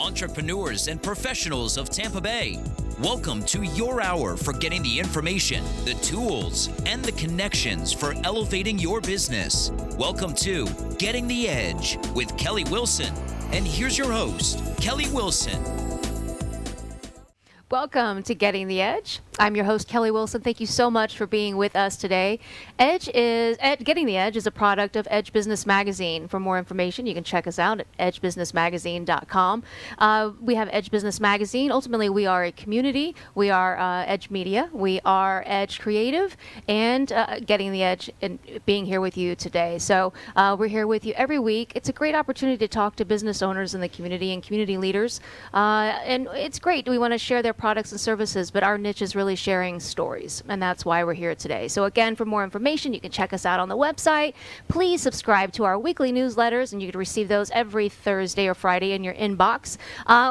entrepreneurs and professionals of Tampa Bay. Welcome to your hour for getting the information, the tools, and the connections for elevating your business. Welcome to Getting the Edge with Kelly Wilson. And here's your host, Kelly Wilson. Welcome to Getting the Edge. I'm your host, Kelly Wilson. Thank you so much for being with us today. Getting the Edge is a product of Edge Business Magazine. For more information, you can check us out at edgebusinessmagazine.com. We have Edge Business Magazine. Ultimately, we are a community. We are Edge Media. We are Edge Creative and Getting the Edge and being here with you today. So we're here with you every week. It's a great opportunity to talk to business owners in the community and community leaders. And it's great. We want to share their products and services, but our niche is really sharing stories, and that's why we're here today. So again, for more information, you can check us out on the website. Please subscribe to our weekly newsletters, and you can receive those every Thursday or Friday in your inbox.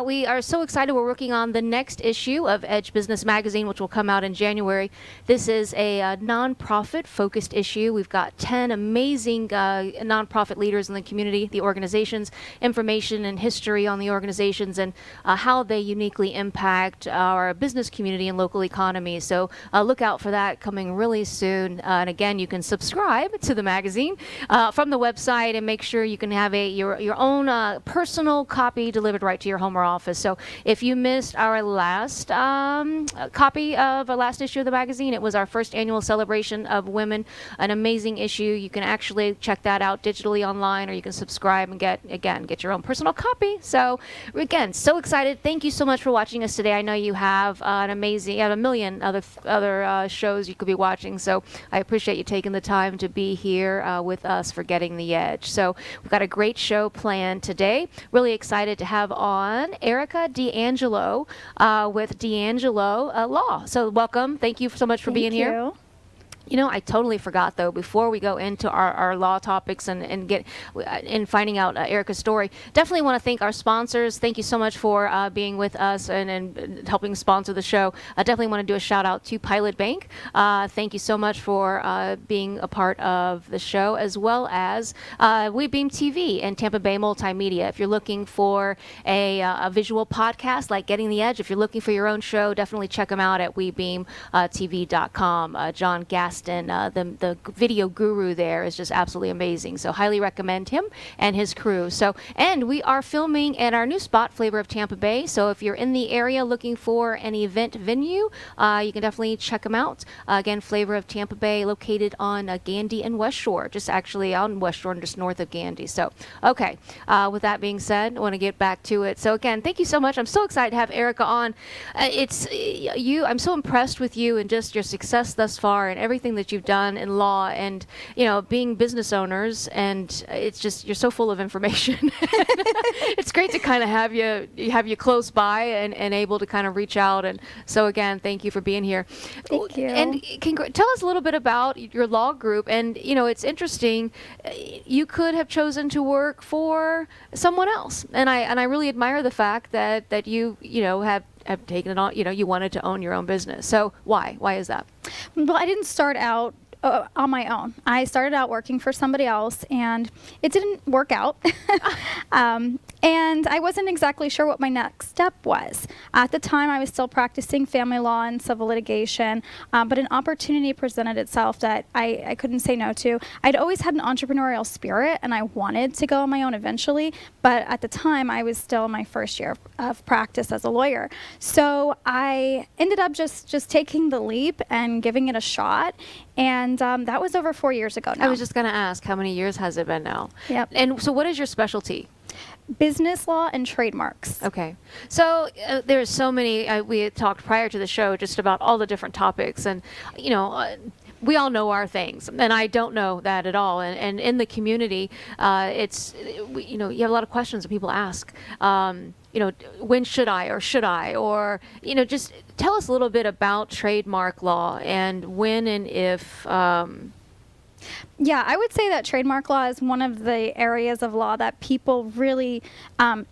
We are so excited. We're working on the next issue of Edge Business Magazine, which will come out in January. This is a nonprofit focused issue. We've got 10 amazing nonprofit leaders in the community, the organizations, information and history on the organizations, and how they uniquely impact our business community and local economy. So look out for that coming really soon. And again, you can subscribe to the magazine from the website, and make sure you can have your own personal copy delivered right to your home or office. So if you missed our last copy of our last issue of the magazine, it was our first annual celebration of women, an amazing issue. You can actually check that out digitally online, or you can subscribe and get your own personal copy. So again, so excited. Thank you so much for watching us today. I know you have a million other shows you could be watching, so I appreciate you taking the time to be here with us for Getting the Edge. So we've got a great show planned today. Really excited to have on Erica DiAngelo with DiAngelo Law. So welcome. Thank you so much for being here. You know, I totally forgot, though, before we go into our law topics and finding out Erica's story, definitely want to thank our sponsors. Thank you so much for being with us and helping sponsor the show. I definitely want to do a shout out to Pilot Bank. Thank you so much for being a part of the show, as well as WeBeam TV and Tampa Bay Multimedia. If you're looking for a visual podcast like Getting the Edge, if you're looking for your own show, definitely check them out at WeBeamTV.com. John Gaston, the video guru there, is just absolutely amazing. So highly recommend him and his crew. And we are filming at our new spot, Flavor of Tampa Bay. So if you're in the area looking for an event venue, you can definitely check them out. Again, Flavor of Tampa Bay, located on Gandy and West Shore, just actually out in West Shore, just north of Gandy. So, okay. With that being said, I want to get back to it. So again, thank you so much. I'm so excited to have Erica on. I'm so impressed with you and just your success thus far and everything that you've done in law, and being business owners, and it's just, you're so full of information. It's great to kind of have you close by and able to kind of reach out. And so again, thank you for being here. Thank you. And tell us a little bit about your law group. And it's interesting, you could have chosen to work for someone else, and I really admire the fact that you have taken it on. You wanted to own your own business. So why is that? Well, I didn't start out on my own. I started out working for somebody else, and it didn't work out. And I wasn't exactly sure what my next step was. At the time, I was still practicing family law and civil litigation, but an opportunity presented itself that I couldn't say no to. I'd always had an entrepreneurial spirit, and I wanted to go on my own eventually, but at the time, I was still in my first year of practice as a lawyer. So I ended up just taking the leap and giving it a shot, and that was over 4 years ago now. I was just going to ask, how many years has it been now? Yep. And so what is your specialty? Business law and trademarks. Okay. So there's so many, we had talked prior to the show just about all the different topics, and, we all know our things, and I don't know that at all. And in the community, you have a lot of questions that people ask. When should I, or just tell us a little bit about trademark law and when and if Yeah, I would say that trademark law is one of the areas of law that people really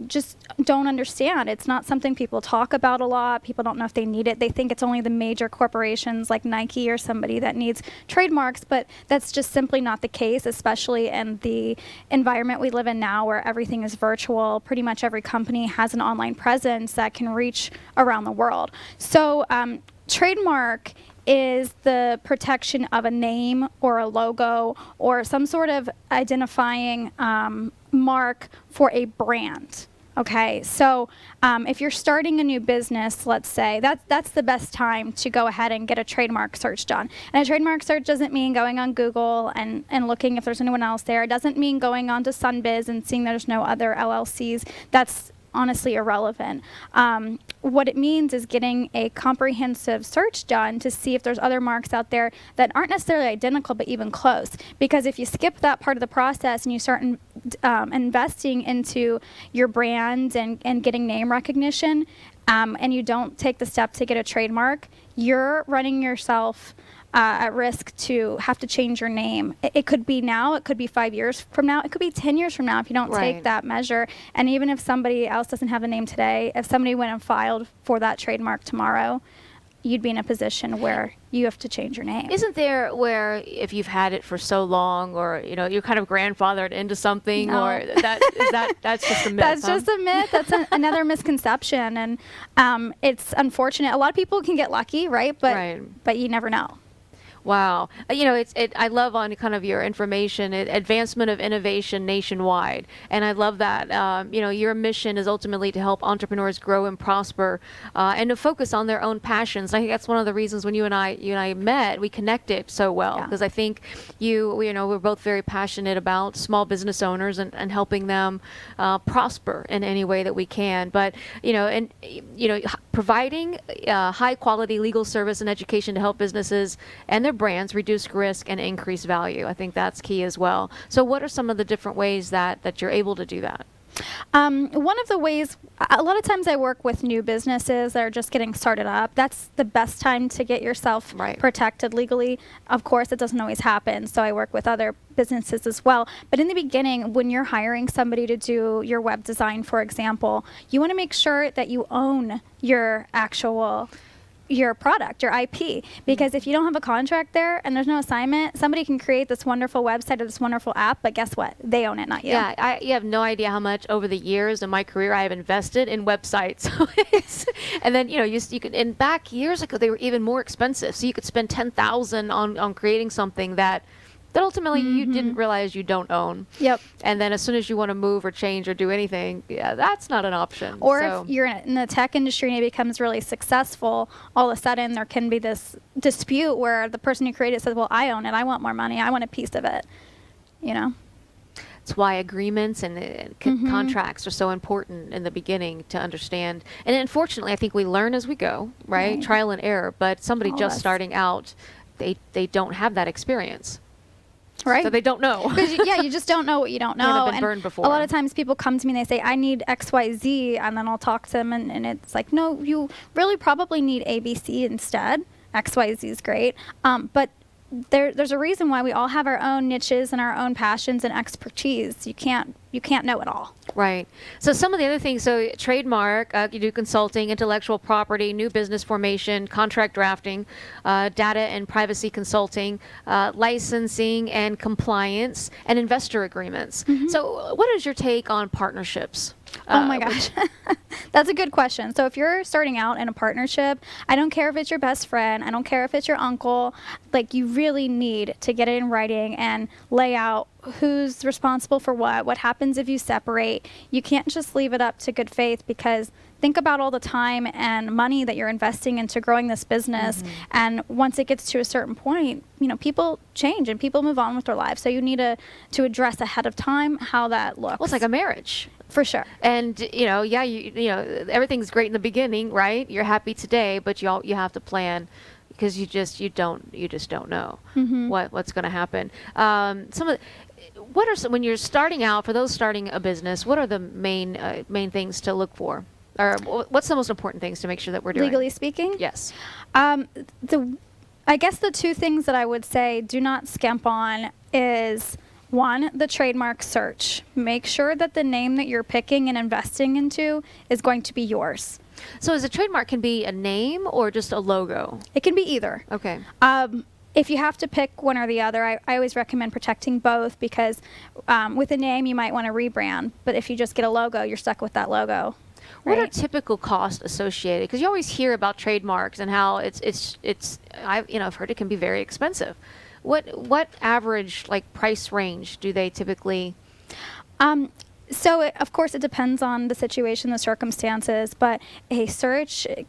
just don't understand. It's not something people talk about a lot. People don't know if they need it. They think it's only the major corporations like Nike or somebody that needs trademarks, but that's just simply not the case, especially in the environment we live in now where everything is virtual. Pretty much every company has an online presence that can reach around the world. So trademark is the protection of a name or a logo or some sort of identifying mark for a brand. Okay, so if you're starting a new business, let's say, that's the best time to go ahead and get a trademark search done. And a trademark search doesn't mean going on Google and looking if there's anyone else there. It doesn't mean going on to Sunbiz and seeing there's no other LLCs. That's honestly irrelevant. What it means is getting a comprehensive search done to see if there's other marks out there that aren't necessarily identical but even close. Because if you skip that part of the process and you start investing into your brand and getting name recognition, and you don't take the step to get a trademark, you're running yourself at risk to have to change your name. It could be now, it could be 5 years from now, it could be 10 years from now if you don't take that measure. And even if somebody else doesn't have the name today, if somebody went and filed for that trademark tomorrow, you'd be in a position where you have to change your name. Isn't there where if you've had it for so long, or you're kind of grandfathered into something, or that's just a myth? That's just a myth. That's another misconception, and it's unfortunate. A lot of people can get lucky, right? But you never know. Wow. I love on kind of your information, advancement of innovation nationwide. And I love that. Your mission is ultimately to help entrepreneurs grow and prosper and to focus on their own passions. I think that's one of the reasons when you and I met, we connected so well, because I think we're both very passionate about small business owners and helping them prosper in any way that we can. But, providing high quality legal service and education to help businesses and their brands reduce risk and increase value. I think that's key as well. So what are some of the different ways that you're able to do that? One of the ways, a lot of times I work with new businesses that are just getting started up. That's the best time to get yourself protected legally. Of course, it doesn't always happen, so I work with other businesses as well. But in the beginning, when you're hiring somebody to do your web design, for example, you want to make sure that you own your product, your IP, because if you don't have a contract there and there's no assignment, somebody can create this wonderful website or this wonderful app, but guess what? They own it, not you. Yeah, you have no idea how much over the years in my career I have invested in websites. And then, you could, and back years ago, they were even more expensive. So you could spend $10,000 on creating something that ultimately you didn't realize you don't own. Yep. And then as soon as you want to move or change or do anything, that's not an option. Or if you're in the tech industry and it becomes really successful, all of a sudden there can be this dispute where the person who created it says, well, I own it. I want more money. I want a piece of it. It's why agreements and contracts are so important in the beginning to understand. And unfortunately, I think we learn as we go, right? Trial and error. But somebody just starting out, they don't have that experience. Right. So they don't know. You just don't know what you don't know. Have been burned before. A lot of times people come to me and they say, I need XYZ, and then I'll talk to them, and it's like, no, you really probably need ABC instead. XYZ is great. But there's a reason why we all have our own niches and our own passions and expertise. You can't know it all. Right. So some of the other things, so trademark, you do consulting, intellectual property, new business formation, contract drafting, data and privacy consulting, licensing and compliance, and investor agreements. So what is your take on partnerships? Oh my gosh. That's a good question. So if you're starting out in a partnership, I don't care if it's your best friend, I don't care if it's your uncle, like you really need to get it in writing and lay out who's responsible for what happens if you separate. You can't just leave it up to good faith, because think about all the time and money that you're investing into growing this business. And once it gets to a certain point, people change and people move on with their lives. So you need to address ahead of time how that looks. Well, it's like a marriage. For sure. And, everything's great in the beginning, right? You're happy today, but you have to plan, because you just don't know what's going to happen. When you're starting out, for those starting a business, what are the main things to look for? Or what's the most important things to make sure that we're doing? Legally speaking? Yes. I guess the two things that I would say, do not skimp on is one, the trademark search. Make sure that the name that you're picking and investing into is going to be yours. So is a trademark can be a name or just a logo? It can be either. Okay. If you have to pick one or the other, I always recommend protecting both, because with a name you might want to rebrand, but if you just get a logo, you're stuck with that logo. What are Right? typical costs associated? Because you always hear about trademarks and how I've heard it can be very expensive. What average like price range do they typically? So of course it depends on the situation, the circumstances, but a search you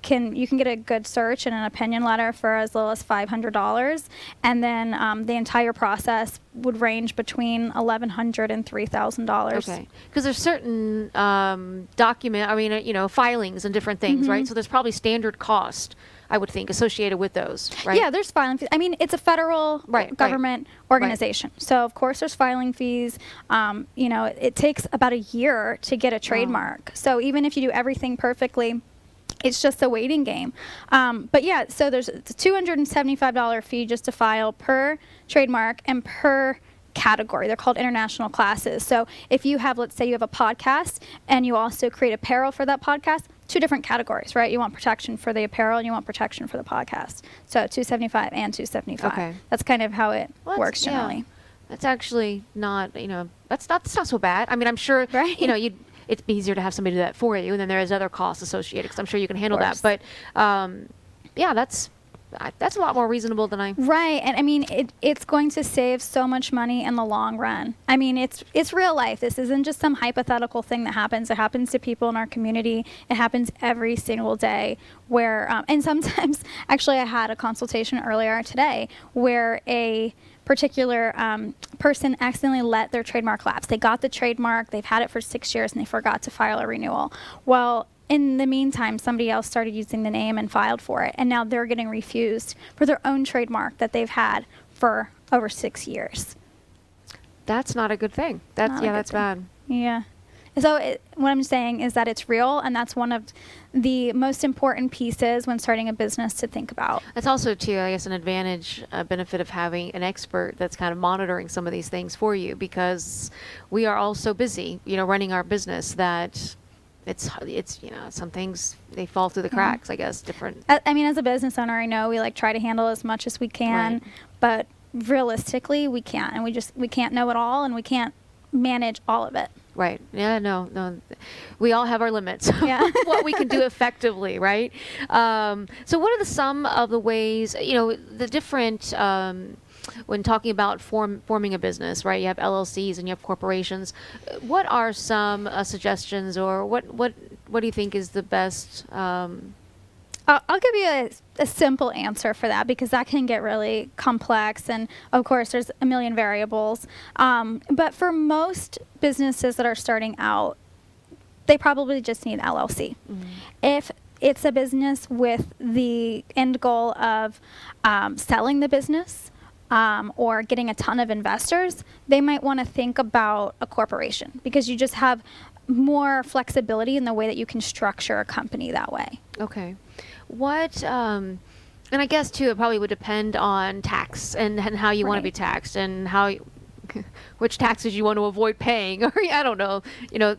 can get a good search and an opinion letter for as little as $500, and then the entire process would range between $1,100 and $3,000. Okay, because there's certain filings and different things, right? So there's probably standard cost, I would think, associated with those, right? Yeah, there's filing fees. I mean, it's a federal government organization. So, of course, there's filing fees. It takes about a year to get a trademark. So even if you do everything perfectly, it's just a waiting game. But yeah, so there's a $275 fee just to file per trademark and per category. They're called international classes. So if you have, let's say you have a podcast and you also create apparel for that podcast, two different categories, right? You want protection for the apparel and you want protection for the podcast. So $275 and $275. Okay. That's kind of how it works generally. Yeah. That's actually not, that's not so bad. I mean, I'm sure, Right. It's easier to have somebody do that for you, and then there's other costs associated, because I'm sure you can handle that. course. But yeah, that's a lot more reasonable than I. Right, and I mean it's going to save so much money in the long run. I mean it's real life. This isn't just some hypothetical thing that happens. It happens to people in our community. It happens every single day. Where and sometimes, actually, I had a consultation earlier today where a particular person accidentally let their trademark lapse. They got the trademark, they've had it for 6 years, and they forgot to file a renewal. Well, in the meantime, somebody else started using the name and filed for it, and now they're getting refused for their own trademark that they've had for over 6 years. That's not a good thing. That's bad. Yeah. So what I'm saying is that it's real, and that's one of the most important pieces when starting a business to think about. That's also, too, I guess, an advantage, a benefit of having an expert that's kind of monitoring some of these things for you, because we are all so busy, running our business that it's some things, they fall through the cracks, I guess, different. I mean, as a business owner, I know we try to handle as much as we can, Right. but realistically, we can't, and we can't know it all, and we can't manage all of it. Right. Yeah, no. We all have our limits. Yeah. What we can do effectively, right? So what are some of the ways, the different, when talking about forming a business, right? You have LLCs and you have corporations. What are some suggestions, or what do you think is the best? I'll give you a simple answer for that, because that can get really complex, and of course there's a million variables. But for most businesses that are starting out, they probably just need an LLC. Mm-hmm. If it's a business with the end goal of selling the business or getting a ton of investors, they might want to think about a corporation, because you just have more flexibility in the way that you can structure a company that way. Okay. What, and I guess too, it probably would depend on tax and how you want to be taxed, and which taxes you want to avoid paying, or I don't know.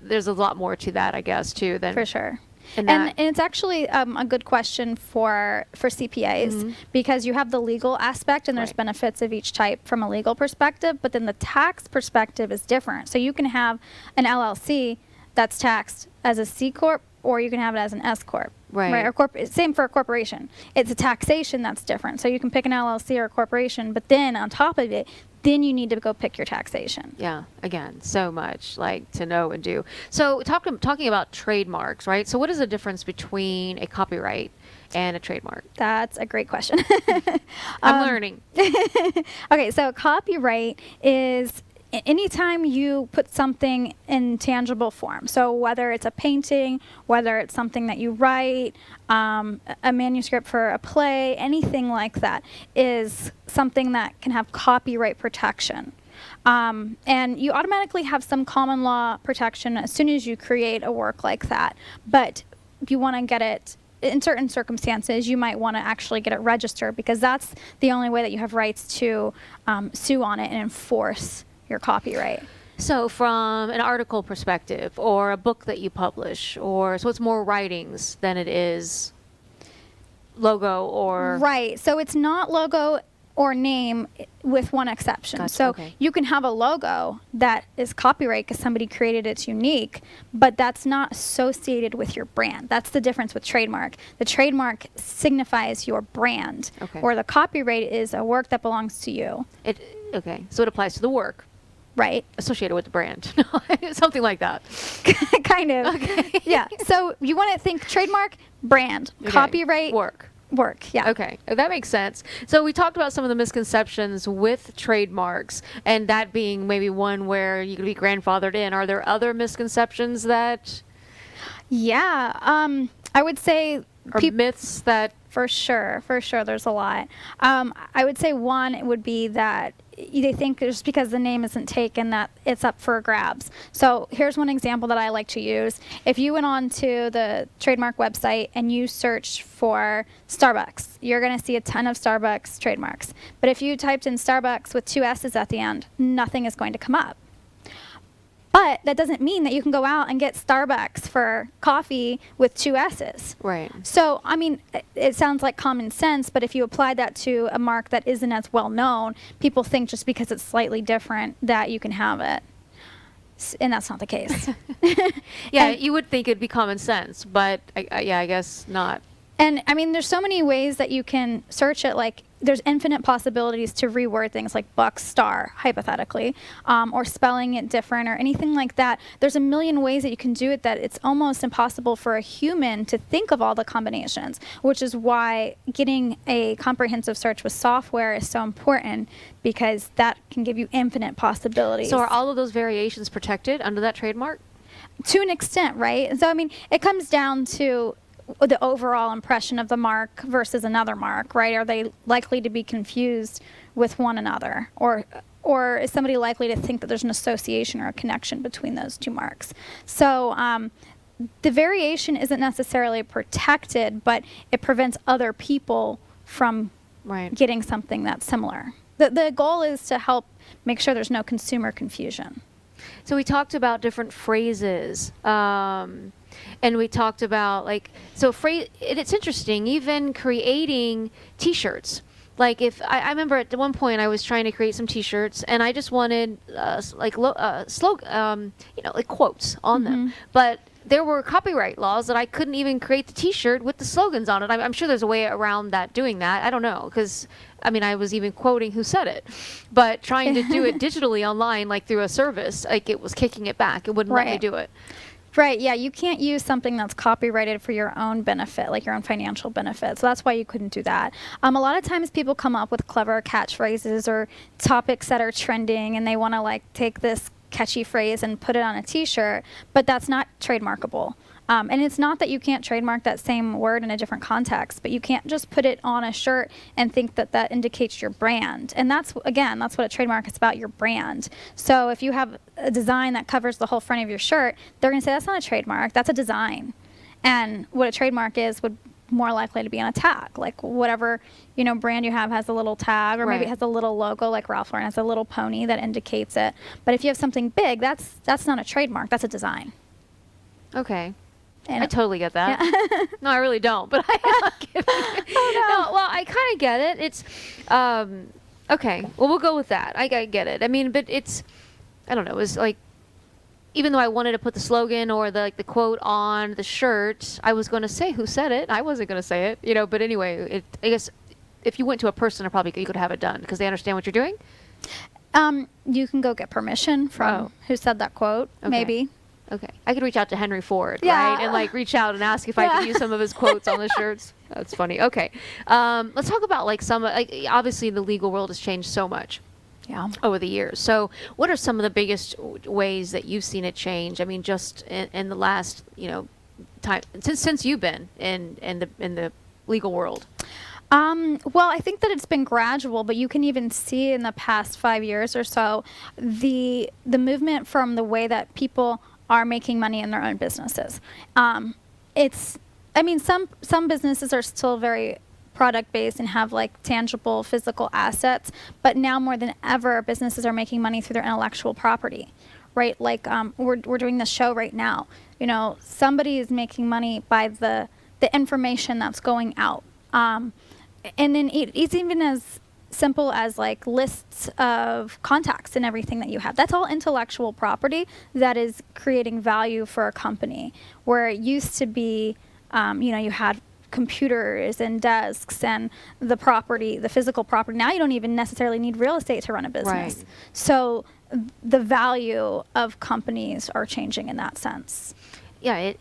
There's a lot more to that, I guess, too. Than for sure. And it's actually a good question for CPAs, mm-hmm. because you have the legal aspect, and there's benefits of each type from a legal perspective, but then the tax perspective is different. So you can have an LLC that's taxed as a C Corp, or you can have it as an S Corp. Right. Or same for a corporation. It's a taxation that's different. So you can pick an LLC or a corporation, but then on top of it, then you need to go pick your taxation. Yeah. Again, so much to know and do. So talking about trademarks, right? So what is the difference between a copyright and a trademark? That's a great question. I'm learning. Okay. So copyright is anytime you put something in tangible form, so whether it's a painting, whether it's something that you write, a manuscript for a play, anything like that is something that can have copyright protection. And you automatically have some common law protection as soon as you create a work like that. But you want to get it in certain circumstances, you might want to actually get it registered, because that's the only way that you have rights to sue on it and enforce your copyright. So from an article perspective, or a book that you publish, so it's more writings than it is logo or... Right. So it's not logo or name, with one exception. Gotcha, So okay. you can have a logo that is copyright because somebody created it's unique, but that's not associated with your brand. That's the difference with trademark. The trademark signifies your brand, Okay. or the copyright is a work that belongs to you. Okay, so it applies to the work Right. associated with the brand. Something like that. Kind of. Okay. Yeah. So you want to think trademark, brand, Okay. copyright, Work. Yeah. Okay, that makes sense. So we talked about some of the misconceptions with trademarks, and that being maybe one where you could be grandfathered in. Are there other misconceptions that, Yeah. I would say or myths that, for sure, there's a lot. I would say one would be that they think just because the name isn't taken that it's up for grabs. So here's one example that I like to use. If you went on to the trademark website and you search for Starbucks, you're going to see a ton of Starbucks trademarks. But if you typed in Starbucks with 2 S's at the end, nothing is going to come up. But that doesn't mean that you can go out and get Starbucks for coffee with 2 S's. right? So, I mean, it sounds like common sense, but if you apply that to a mark that isn't as well known, people think just because it's slightly different that you can have it. And that's not the case. Yeah, And- you would think it'd be common sense, but I guess not. And I mean, there's so many ways that you can search it. Like, there's infinite possibilities to reword things like buck star, hypothetically, or spelling it different or anything like that. There's a million ways that you can do it that it's almost impossible for a human to think of all the combinations, which is why getting a comprehensive search with software is so important, because that can give you infinite possibilities. So are all of those variations protected under that trademark? To an extent, right? So, I mean, it comes down to the overall impression of the mark versus another mark, right? Are they likely to be confused with one another? Or is somebody likely to think that there's an association or a connection between those two marks? So the variation isn't necessarily protected, but it prevents other people from Right. getting something that's similar. The goal is to help make sure there's no consumer confusion. So we talked about different phrases, and we talked about and it's interesting, even creating T-shirts. Like if I remember at one point I was trying to create some T-shirts, and I just wanted slogan, like quotes on them, but there were copyright laws that I couldn't even create the T-shirt with the slogans on it. I'm sure there's a way around that, doing that. I don't know, because I mean, I was even quoting who said it, but trying to do it digitally online, like through a service, like it was kicking it back. It wouldn't let me Right. do it. Right, yeah, you can't use something that's copyrighted for your own benefit, like your own financial benefit. So that's why you couldn't do that. A lot of times people come up with clever catchphrases or topics that are trending, and they want to like take this catchy phrase and put it on a T-shirt, but that's not trademarkable. And it's not that you can't trademark that same word in a different context, but you can't just put it on a shirt and think that that indicates your brand. And that's what a trademark is about, your brand. So if you have a design that covers the whole front of your shirt, they're going to say that's not a trademark, that's a design. And what a trademark is would more likely to be on a tag, like whatever brand you have has a little tag, or maybe it Right. has a little logo, like Ralph Lauren has a little pony that indicates it. But if you have something big, that's not a trademark, that's a design. Okay. And I totally get that. Yeah. No, I really don't, but I'm kidding. No, well, I kind of get it. It's, okay. Well, we'll go with that. I get it. I mean, but it's, I don't know. It was like, even though I wanted to put the slogan or the quote on the shirt, I was going to say who said it. I wasn't going to say it, but anyway, I guess if you went to a person, you could have it done because they understand what you're doing. You can go get permission from who said that quote, Okay. maybe. Okay. I could reach out to Henry Ford, Yeah. right? And reach out and ask if I could use some of his quotes on the shirts. That's funny. Okay. Let's talk about obviously the legal world has changed so much Yeah. over the years. So what are some of the biggest ways that you've seen it change? I mean, just in the last, time since you've been in the legal world. Well, I think that it's been gradual, but you can even see in the past 5 years or so the movement from the way that people are making money in their own businesses. It's I mean, some businesses are still very product based and have like tangible physical assets, but now more than ever, businesses are making money through their intellectual property, right? Like we're doing this show right now. You know, somebody is making money by the information that's going out, and then it's even as simple as like lists of contacts and everything that you have. That's all intellectual property that is creating value for a company, where it used to be, you had computers and desks and the property, the physical property. Now you don't even necessarily need real estate to run a business. Right. So the value of companies are changing in that sense. Yeah,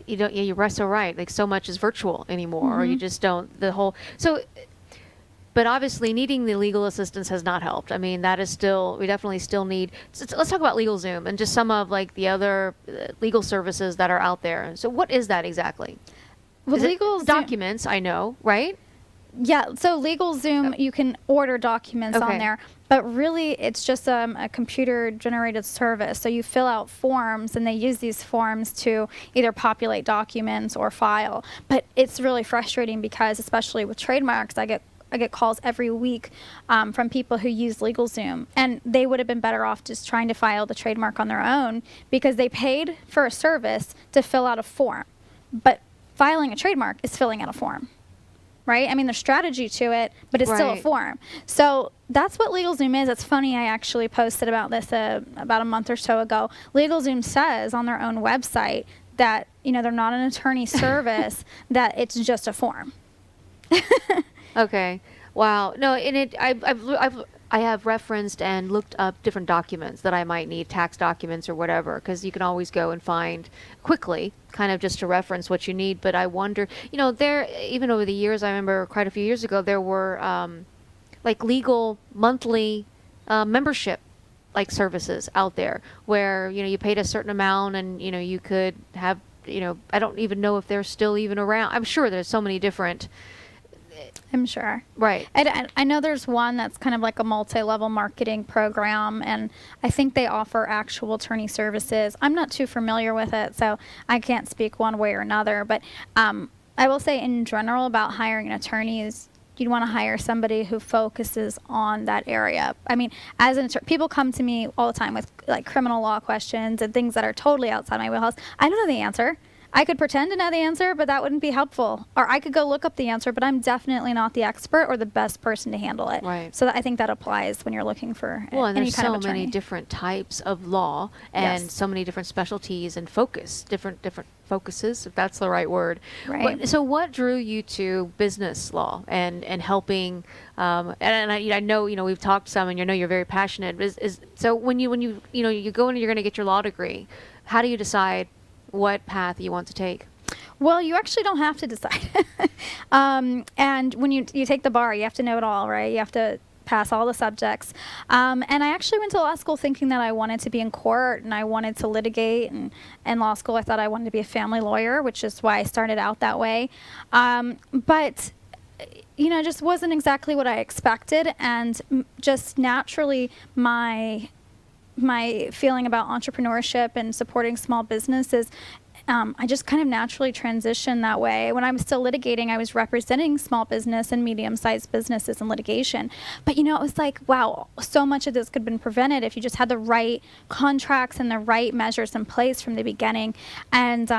you don't. Yeah, you're so right. Like so much is virtual anymore, or you just don't. But obviously, needing the legal assistance has not helped. I mean, that is still, we definitely still need. So let's talk about LegalZoom and just some of like the other legal services that are out there. So what is that exactly? Well, Is it documents, I know, right? Yeah, so LegalZoom, you can order documents on there, but really it's just a computer-generated service. So you fill out forms, and they use these forms to either populate documents or file. But it's really frustrating because, especially with trademarks, I get calls every week from people who use LegalZoom, and they would have been better off just trying to file the trademark on their own because they paid for a service to fill out a form. But filing a trademark is filling out a form, right? I mean, there's strategy to it, but it's still a form. So that's what LegalZoom is. It's funny, I actually posted about this about a month or so ago. LegalZoom says on their own website that, they're not an attorney service, that it's just a form. Okay. Wow. No, and I have referenced and looked up different documents that I might need, tax documents or whatever, because you can always go and find quickly, kind of just to reference what you need. But I wonder, there, even over the years, I remember quite a few years ago, there were like legal monthly membership like services out there where, you paid a certain amount and, you could have, I don't even know if they're still even around. I'm sure there's so many different. I'm sure. Right. I know there's one that's kind of like a multi-level marketing program, and I think they offer actual attorney services. I'm not too familiar with it, so I can't speak one way or another. But I will say in general about hiring an attorney is you'd want to hire somebody who focuses on that area. I mean, as an attorney, people come to me all the time with like criminal law questions and things that are totally outside my wheelhouse. I don't know the answer. I could pretend to know the answer, but that wouldn't be helpful. Or I could go look up the answer, but I'm definitely not the expert or the best person to handle it. Right. So I think that applies when you're looking for and any kind of there's so attorney. many different types of law and so many different specialties and different focuses, if that's the right word. Right. So what drew you to business law and helping? And I know we've talked some, and you're very passionate. So when you go and you're going to get your law degree, how do you decide what path you want to take? Well, you actually don't have to decide. And when you take the bar, you have to know it all, right? You have to pass all the subjects. And I actually went to law school thinking that I wanted to be in court and I wanted to litigate. And in law school, I thought I wanted to be a family lawyer, which is why I started out that way. But it just wasn't exactly what I expected. And just naturally, my feeling about entrepreneurship and supporting small businesses, I just kind of naturally transitioned that way. When I was still litigating, I was representing small business and medium-sized businesses in litigation. But, it was like, wow, so much of this could have been prevented if you just had the right contracts and the right measures in place from the beginning. And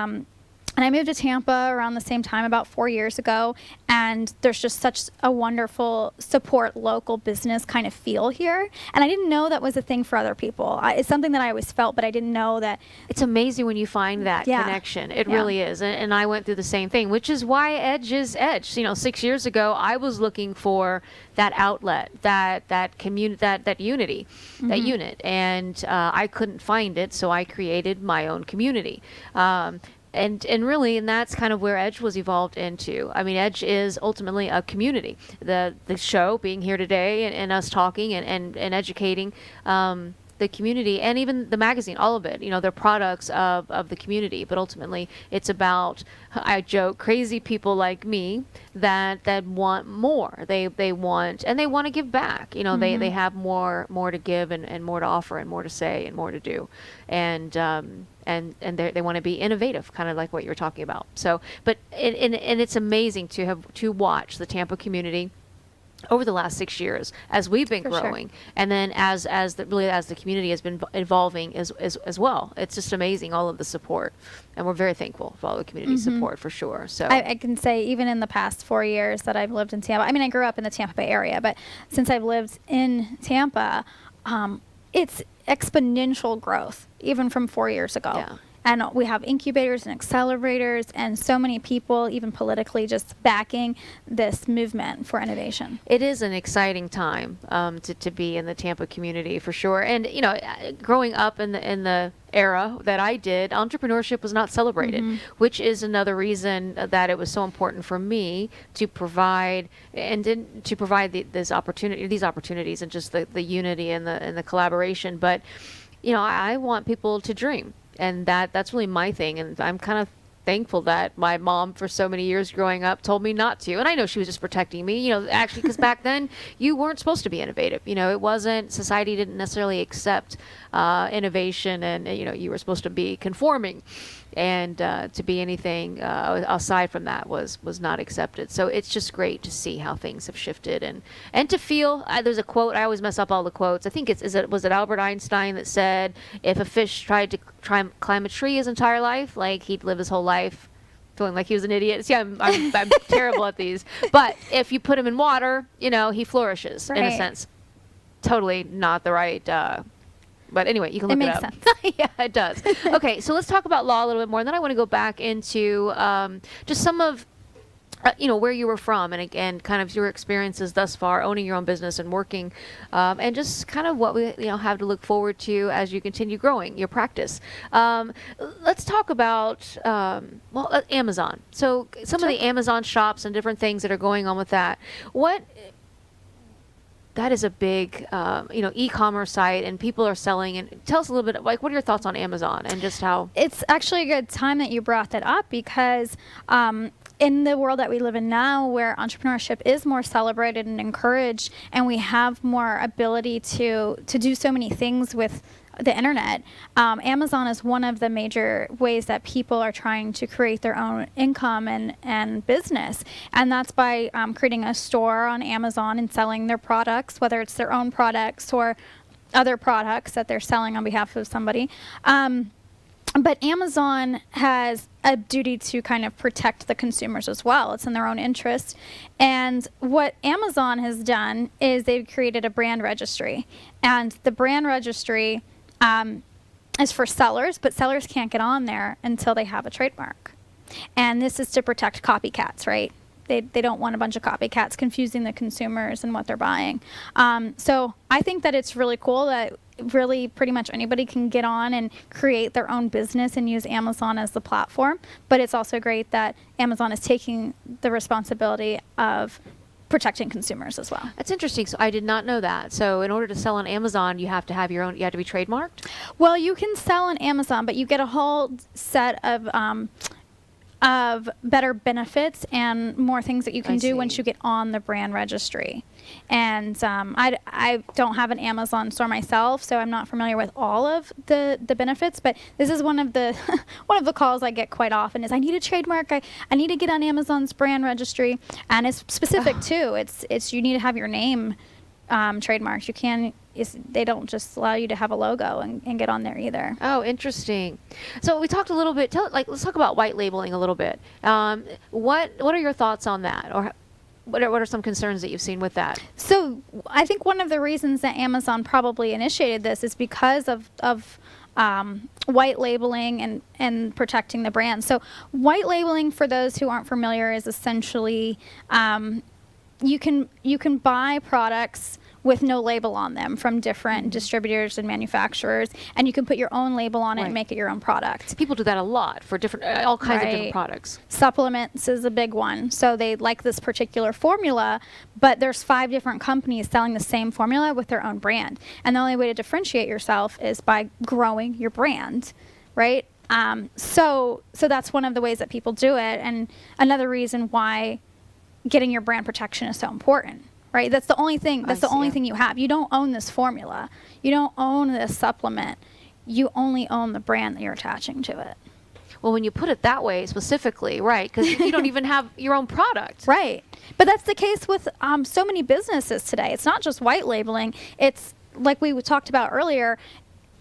I moved to Tampa around the same time, about 4 years ago, and there's just such a wonderful support local business kind of feel here. And I didn't know that was a thing for other people. It's something that I always felt, but I didn't know that. It's amazing when you find that connection. It really is. And I went through the same thing, which is why Edge is Edge. 6 years ago, I was looking for that outlet, that community, that unity, that unit, and I couldn't find it, so I created my own community. And that's kind of where Edge was evolved into. I mean, Edge is ultimately a community. The show being here today and us talking and educating the community and even the magazine, all of it, they're products of the community, but ultimately it's about, I joke, crazy people like me that want more. They want, and they want to give back. They have more to give and more to offer and more to say and more to do. And they want to be innovative, kind of like what you were talking about. So, but and it's amazing to watch the Tampa community over the last 6 years as we've been growing, and then as the community has been evolving as well. It's just amazing, all of the support, and we're very thankful for all the community support, for sure. So I can say, even in the past 4 years that I've lived in Tampa, I mean, I grew up in the Tampa Bay area, but since I've lived in Tampa, it's exponential growth, even from 4 years ago. Yeah. And we have incubators and accelerators and so many people, even politically, just backing this movement for innovation. It is an exciting time to be in the Tampa community, for sure. And, growing up in the era that I did, entrepreneurship was not celebrated, which is another reason that it was so important for me to provide these opportunities and just the unity and the collaboration. But, I want people to dream. And that's really my thing. And I'm kind of thankful that my mom, for so many years growing up, told me not to. And I know she was just protecting me, actually, because back then you weren't supposed to be innovative. Society didn't necessarily accept innovation, and, you were supposed to be conforming. And to be anything aside from that was not accepted. So it's just great to see how things have shifted, and to feel. There's a quote, I always mess up all the quotes. I think was it Albert Einstein that said, if a fish tried to climb a tree his entire life, like, he'd live his whole life feeling like he was an idiot. See, I'm terrible at these. But if you put him in water, he flourishes, in a sense. Totally not the right. But anyway, you can look it up. It makes sense. Yeah, it does. Okay, so let's talk about law a little bit more, and then I want to go back into just some of, where you were from, and again, kind of your experiences thus far, owning your own business and working, and just kind of what we have to look forward to as you continue growing your practice. Let's talk about Amazon. So some of the Amazon shops and different things that are going on with that. That is a big, e-commerce site, and people are selling. And tell us a little bit, like, what are your thoughts on Amazon and just how? It's actually a good time that you brought that up, because in the world that we live in now, where entrepreneurship is more celebrated and encouraged, and we have more ability to do so many things with the internet, Amazon is one of the major ways that people are trying to create their own income and business. And that's by creating a store on Amazon and selling their products, whether it's their own products or other products that they're selling on behalf of somebody. But Amazon has a duty to kind of protect the consumers as well. It's in their own interest. And what Amazon has done is they've created a brand registry. And the brand registry is for sellers, but sellers can't get on there until they have a trademark. And this is to protect copycats, right? They don't want a bunch of copycats confusing the consumers and what they're buying. So I think that it's really cool that really pretty much anybody can get on and create their own business and use Amazon as the platform. But it's also great that Amazon is taking the responsibility of protecting consumers as well. That's interesting. So I did not know that. So in order to sell on Amazon, you have to have your own, you have to be trademarked? Well, you can sell on Amazon, but you get a whole set of better benefits and more things that you can do once you get on the brand registry. And I don't have an Amazon store myself, so I'm not familiar with all of the benefits, but this is one of the one of the calls I get quite often is, I need a trademark, I need to get on Amazon's brand registry. And it's specific too. It's you need to have your name trademarked. You can they don't just allow you to have a logo and get on there either. Oh, interesting. So we talked a little bit, let's talk about white labeling a little bit. What are your thoughts on that? Or what are some concerns that you've seen with that? So I think one of the reasons that Amazon probably initiated this is because of white labeling and protecting the brand. So white labeling, for those who aren't familiar, is essentially you can buy products with no label on them from different distributors and manufacturers, and you can put your own label on it and make it your own product. People do that a lot for different, all kinds of different products. Supplements is a big one. So they like this particular formula, but there's 5 different companies selling the same formula with their own brand. And the only way to differentiate yourself is by growing your brand, right? So that's one of the ways that people do it. And another reason why getting your brand protection is so important, right? That's the only thing. That's the only thing you have. You don't own this formula. You don't own this supplement. You only own the brand that you're attaching to it. Well, when you put it that way specifically, right, because you don't even have your own product. Right. But that's the case with so many businesses today. It's not just white labeling. It's like we talked about earlier,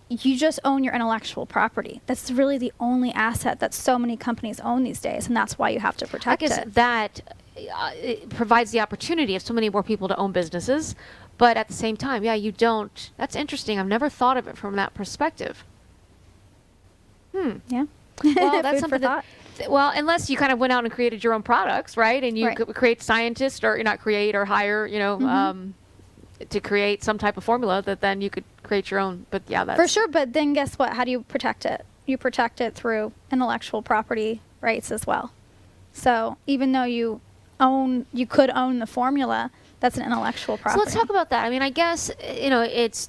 you just own your intellectual property. That's really the only asset that so many companies own these days, and that's why you have to protect it. I guess that it provides the opportunity of so many more people to own businesses, but at the same time, yeah, you don't. That's interesting. I've never thought of it from that perspective. Yeah. Well, that's something that, well, unless you kind of went out and created your own products, right? And you could create scientists, or not create, or hire, to create some type of formula that then you could create your own. But yeah, that's for sure. But then guess what? How do you protect it? You protect it through intellectual property rights as well. So even though you could own the formula, that's an intellectual property. So let's talk about that. I mean, I guess, it's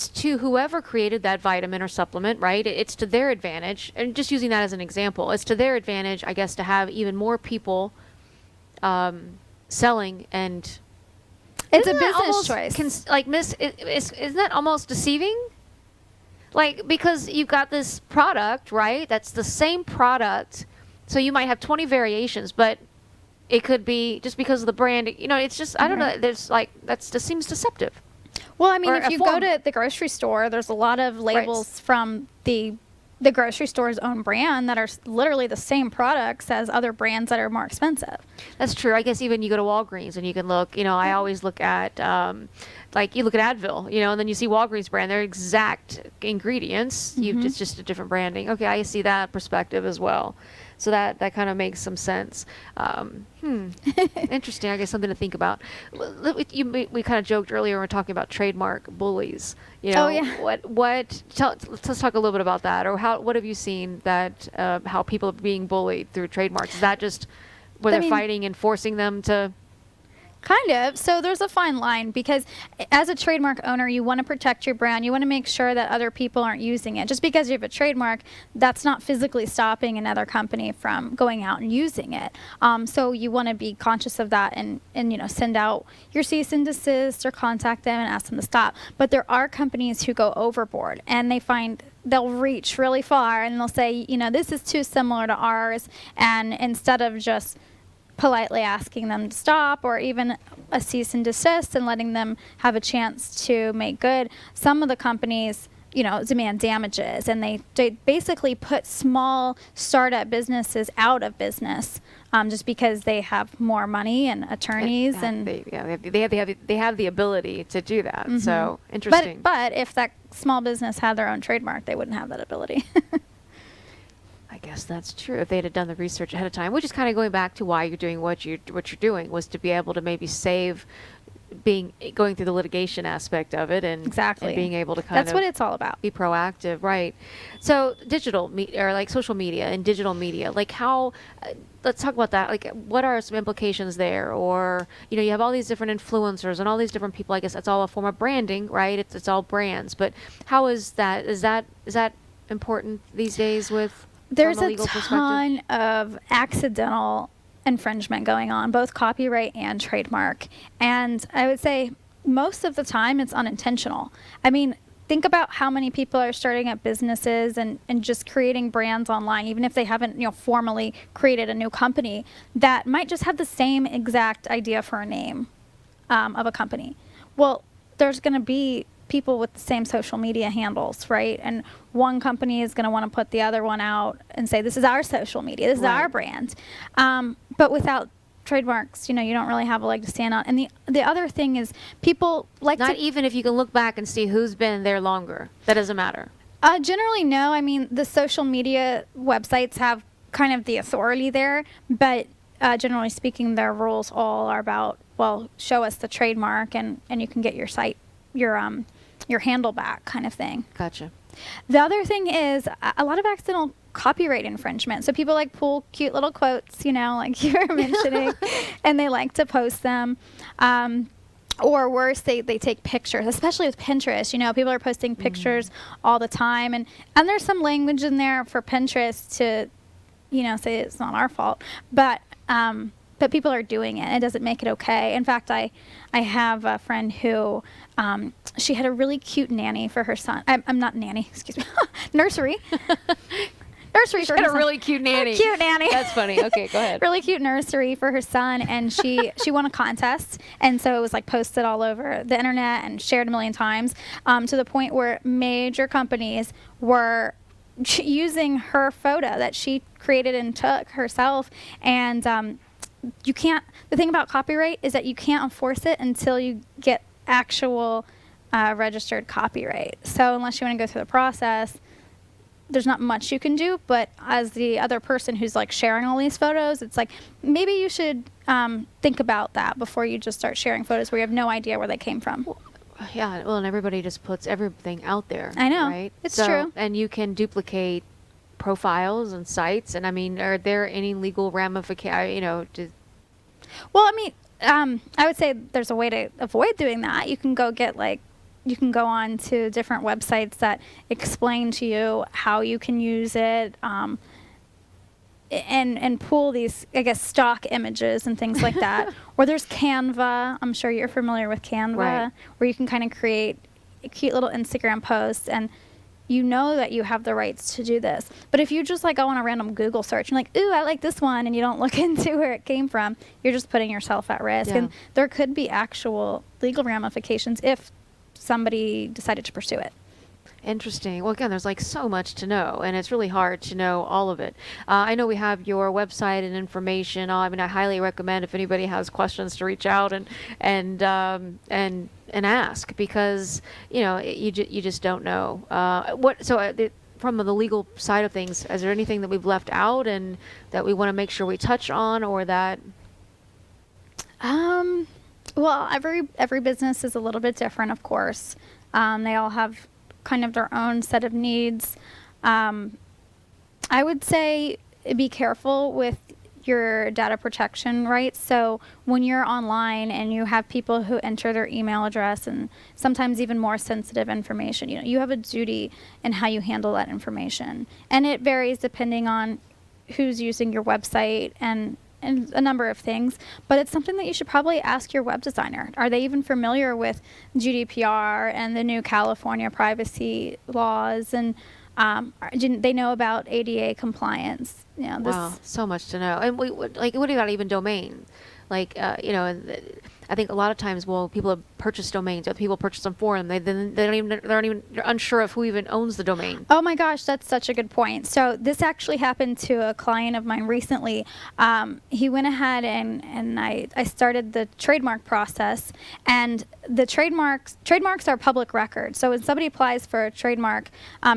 to whoever created that vitamin or supplement, right? It's to their advantage. And just using that as an example, it's to their advantage, I guess, to have even more people selling. And it's a business choice. Isn't that almost deceiving? Like, because you've got this product, right? That's the same product. So you might have 20 variations, but it could be just because of the brand. It's just, I don't know. There's that just seems deceptive. Well, I mean, if you go to the grocery store, there's a lot of labels from the grocery store's own brand that are literally the same products as other brands that are more expensive. That's true. I guess even you go to Walgreens and you can look, I always look at, you look at Advil, and then you see Walgreens brand, they're exact ingredients. It's just a different branding. Okay, I see that perspective as well. So that kind of makes some sense. Interesting. I guess something to think about. We kind of joked earlier when we were talking about trademark bullies. Oh, yeah. Let's talk a little bit about that. Or what have you seen that how people are being bullied through trademarks? Is that just where they're fighting and forcing them to? Kind of. So there's a fine line, because as a trademark owner, you want to protect your brand. You want to make sure that other people aren't using it. Just because you have a trademark, that's not physically stopping another company from going out and using it. So you want to be conscious of that and send out your cease and desist or contact them and ask them to stop. But there are companies who go overboard, and they'll reach really far, and they'll say, this is too similar to ours. And instead of just politely asking them to stop, or even a cease and desist and letting them have a chance to make good, some of the companies demand damages, and they basically put small startup businesses out of business just because they have more money and attorneys. They have the ability to do that. So interesting. But if that small business had their own trademark, they wouldn't have that ability. I guess that's true. If they'd have done the research ahead of time, which is kind of going back to why you're doing what you're doing, was to be able to maybe save going through the litigation aspect of it, and being able to that's what it's all about. Be proactive, right? So digital or like social media and digital media, like how? Let's talk about that. Like, what are some implications there? Or you have all these different influencers and all these different people. I guess that's all a form of branding, right? It's all brands. But how is that? Is that important these days with? There's a ton of accidental infringement going on, both copyright and trademark. And I would say most of the time it's unintentional. I mean, think about how many people are starting up businesses and just creating brands online, even if they haven't formally created a new company, that might just have the same exact idea for a name of a company. Well, there's going to be people with the same social media handles, right? And one company is going to want to put the other one out and say, this is our social media, this is our brand. But without trademarks, you don't really have a leg to stand on. And the other thing is, people like not even if you can look back and see who's been there longer. That doesn't matter. Generally, no. I mean, the social media websites have kind of the authority there, but generally speaking, their rules all are about well, show us the trademark and you can get your site, your handle back, kind of thing. Gotcha. The other thing is a lot of accidental copyright infringement. So people like pull cute little quotes, like you were mentioning, and they like to post them. Or worse, they take pictures, especially with Pinterest. People are posting pictures all the time. And there's some language in there for Pinterest to, say it's not our fault. But people are doing it. It doesn't make it okay. In fact, I have a friend who, she had a really cute nanny for her son. I'm not nanny, excuse me. Nursery. Nursery for her son. A really cute nanny. Cute nanny. That's funny. Okay, go ahead. Really cute nursery for her son, and she won a contest, and so it was like posted all over the internet and shared a million times, to the point where major companies were using her photo that she created and took herself. And you can't. The thing about copyright is that you can't enforce it until you get actual registered copyright. So unless you want to go through the process, there's not much you can do. But as the other person who's like sharing all these photos, it's like maybe you should think about that before you just start sharing photos where you have no idea where they came from. Yeah, well, and everybody just puts everything out there. I know. Right? It's true. And you can duplicate profiles and sites. And I mean, are there any legal ramifications? Well, I mean, I would say there's a way to avoid doing that. You can go on to different websites that explain to you how you can use it, and pull these, I guess, stock images and things like that. Or there's Canva. I'm sure you're familiar with Canva, right, where you can kind of create cute little Instagram posts, and you know that you have the rights to do this. But if you just like go on a random Google search and like, ooh, I like this one, and you don't look into where it came from, you're just putting yourself at risk. Yeah. And there could be actual legal ramifications if somebody decided to pursue it. Interesting. Well, again, there's like so much to know, and it's really hard to know all of it. I know we have your website and information. I mean, I highly recommend if anybody has questions to reach out and ask, because you just don't know from the legal side of things. Is there anything that we've left out and that we want to make sure we touch on, or that? Well, every business is a little bit different, of course. They all have kind of their own set of needs. I would say be careful with your data protection rights. So when you're online and you have people who enter their email address and sometimes even more sensitive information, you have a duty in how you handle that information. And it varies depending on who's using your website and a number of things, but it's something that you should probably ask your web designer. Are they even familiar with GDPR and the new California privacy laws, and they know about ADA compliance? Wow, so much to know. And what about even domain? I think a lot of times, people have purchased domains, or people purchase them for them. They're unsure of who even owns the domain. Oh my gosh, that's such a good point. So this actually happened to a client of mine recently. He went ahead and I started the trademark process, and the trademarks are public record. So when somebody applies for a trademark,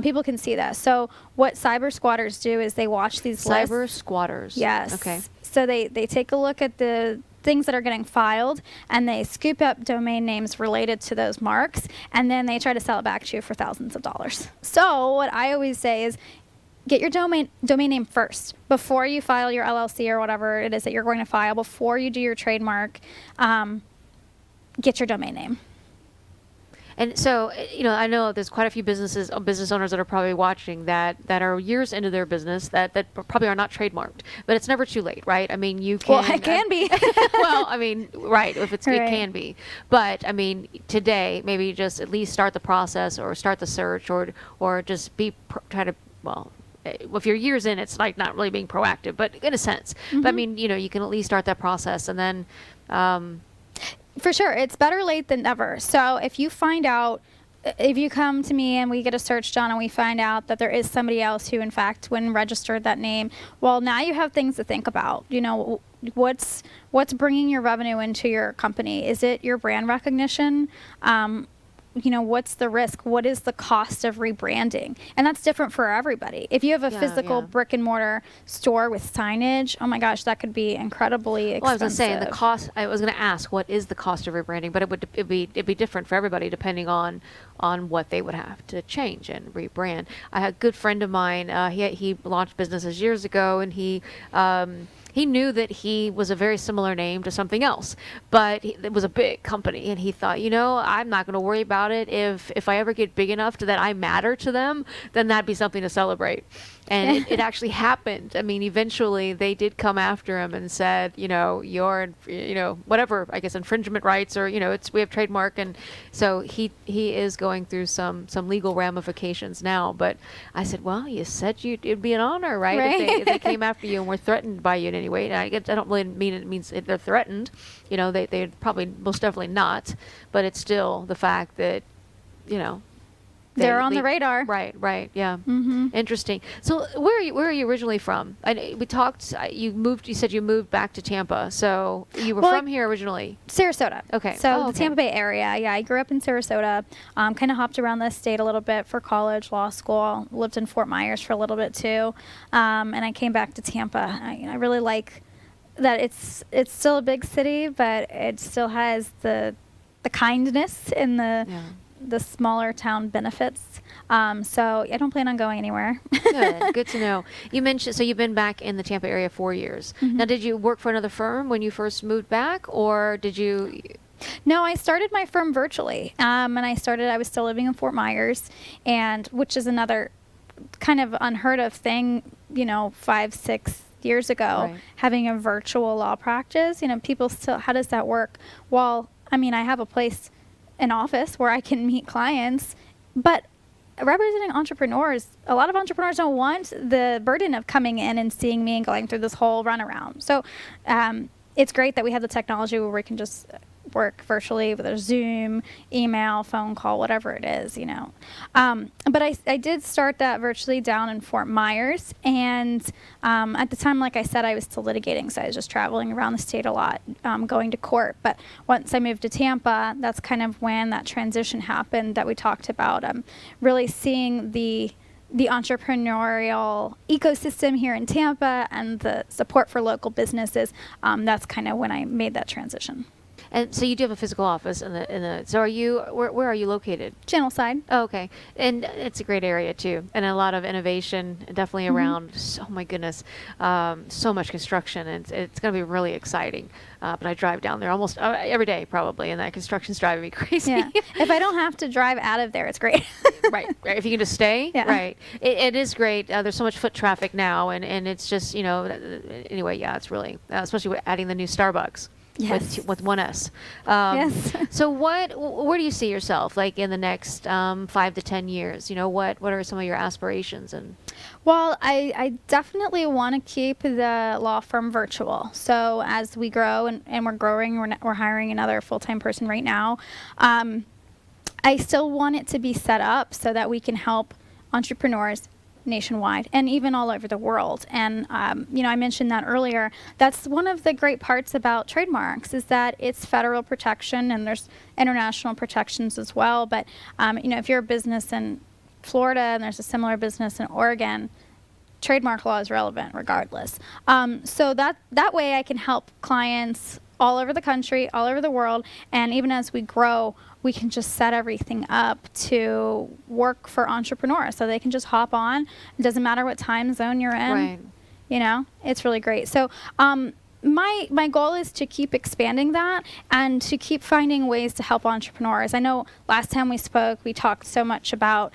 people can see that. So what cyber squatters do is they watch these lists. Cyber squatters. Yes. Okay. So they take a look at the things that are getting filed, and they scoop up domain names related to those marks, and then they try to sell it back to you for thousands of dollars. So what I always say is get your domain name first before you file your LLC or whatever it is that you're going to file. Before you do your trademark, get your domain name. And so, I know there's quite a few business owners that are probably watching that are years into their business that probably are not trademarked, but it's never too late, right? I mean, you can. Well, it can be. Well, I mean, right, if it can be. But, I mean, today, maybe just at least start the process or start the search or just if you're years in, it's like not really being proactive, but in a sense. Mm-hmm. But, I mean, you can at least start that process, and then... For sure. It's better late than never. So if you come to me and we get a search done and we find out that there is somebody else who, in fact, when registered that name, well, now you have things to think about. What's bringing your revenue into your company? Is it your brand recognition? what's the risk? What is the cost of rebranding? And that's different for everybody. If you have a physical brick and mortar store with signage, oh my gosh, that could be incredibly expensive. Well, I was going to say, the cost, I was going to ask, what is the cost of rebranding? But it'd be different for everybody depending on what they would have to change and rebrand. I had a good friend of mine, he launched businesses years ago, and he knew that he was a very similar name to something else, but it was a big company, and he thought, I'm not going to worry about it. If I ever get big enough to that I matter to them, then that'd be something to celebrate. And it actually happened. I mean, eventually they did come after him and said, you're, whatever, I guess, infringement rights, or, we have trademark. And so he is going through some legal ramifications now. But I said, well, you said it'd be an honor, right? If they came after you and were threatened by you in any way. And I don't really mean it means if they're threatened, they'd probably most definitely not. But it's still the fact that, they're on the radar. Right. Yeah. Mm-hmm. Interesting. So where are you originally from? We talked, you said you moved back to Tampa. So you were from here originally? Sarasota. Okay. So the Tampa Bay area. Yeah, I grew up in Sarasota. Kind of hopped around the state a little bit for college, law school. Lived in Fort Myers for a little bit too. And I came back to Tampa. I really like that it's still a big city, but it still has the kindness and the smaller town benefits. So I don't plan on going anywhere. Good to know. You mentioned, so you've been back in the Tampa area 4 years. Mm-hmm. Now, did you work for another firm when you first moved back, or did you? No, I started my firm virtually. And I was still living in Fort Myers, and which is another kind of unheard of thing, 5-6 years ago, having a virtual law practice. People still, how does that work? Well, I have a place, an office where I can meet clients, but representing entrepreneurs, a lot of entrepreneurs don't want the burden of coming in and seeing me and going through this whole runaround. So it's great that we have the technology where we can just work virtually with a Zoom, email, phone call, whatever it is, But I did start that virtually down in Fort Myers. And at the time, like I said, I was still litigating. So I was just traveling around the state a lot, going to court. But once I moved to Tampa, that's kind of when that transition happened that we talked about. Really seeing the entrepreneurial ecosystem here in Tampa and the support for local businesses. That's kind of when I made that transition. And so you do have a physical office so are you, where are you located? Channel Side. Oh, okay. And it's a great area too. And a lot of innovation definitely around. Oh my goodness. So much construction, and it's going to be really exciting. But I drive down there almost every day probably, and that construction's driving me crazy. Yeah. If I don't have to drive out of there, it's great. Right. If you can just stay. Yeah. Right. It is great. There's so much foot traffic now, and it's just, anyway, yeah, it's really, especially with adding the new Starbucks. Yes. With one S. Yes. So where do you see yourself, like, in the next 5 to 10 years? What are some of your aspirations? Well, I definitely want to keep the law firm virtual. So as we grow and we're growing, we're hiring another full-time person right now. I still want it to be set up so that we can help entrepreneurs nationwide and even all over the world. And I mentioned that earlier. That's one of the great parts about trademarks, is that it's federal protection, and there's international protections as well. But if you're a business in Florida and there's a similar business in Oregon, trademark law is relevant regardless. So that way I can help clients all over the country, all over the world, and even as we grow, we can just set everything up to work for entrepreneurs, so they can just hop on. It doesn't matter what time zone you're in. Right. It's really great. So my goal is to keep expanding that and to keep finding ways to help entrepreneurs. I know last time we spoke, we talked so much about